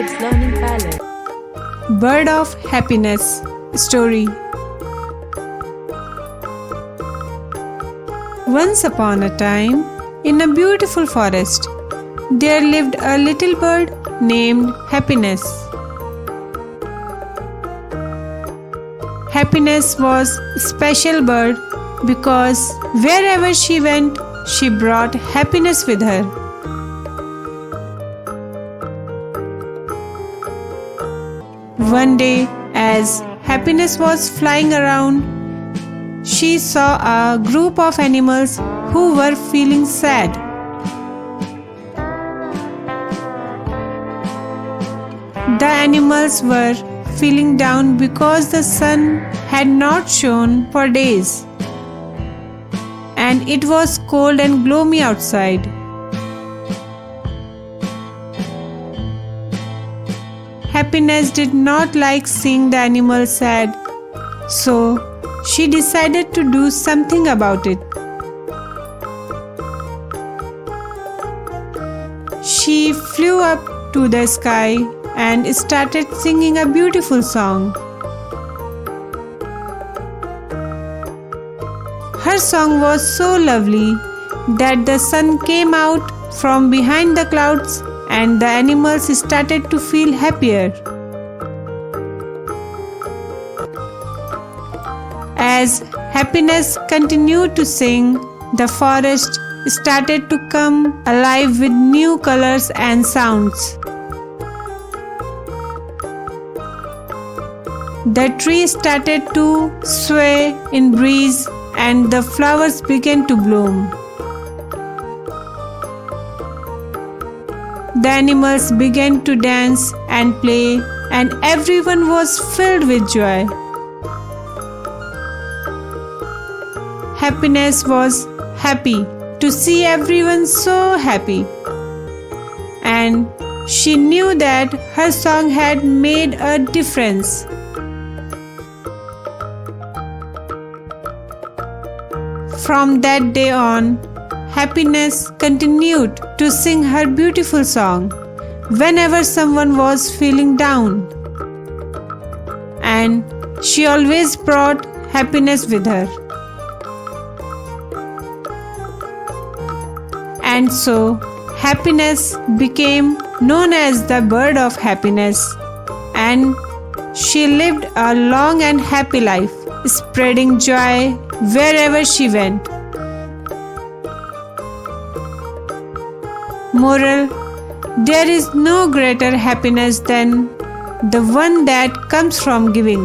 Kids Learning Palace. Bird of Happiness Story. Once upon a time, in a beautiful forest, there lived a little bird named Happiness. Happiness was a special bird because wherever she went, she brought happiness with her. One day, as Happiness was flying around, she saw a group of animals who were feeling sad. The animals were feeling down because the sun had not shone for days, and it was cold and gloomy outside. Happiness did not like seeing the animals sad, so she decided to do something about it. She flew up to the sky and started singing a beautiful song. Her song was so lovely that the sun came out from behind the clouds and the animals started to feel happier. As Happiness continued to sing, the forest started to come alive with new colors and sounds. The trees started to sway in breeze and the flowers began to bloom. The animals began to dance and play, and everyone was filled with joy. Happiness was happy to see everyone so happy, and she knew that her song had made a difference. From that day on, Happiness continued to sing her beautiful song whenever someone was feeling down, and she always brought happiness with her. And so, Happiness became known as the Bird of Happiness, and she lived a long and happy life, spreading joy wherever she went. Moral: there is no greater happiness than the one that comes from giving.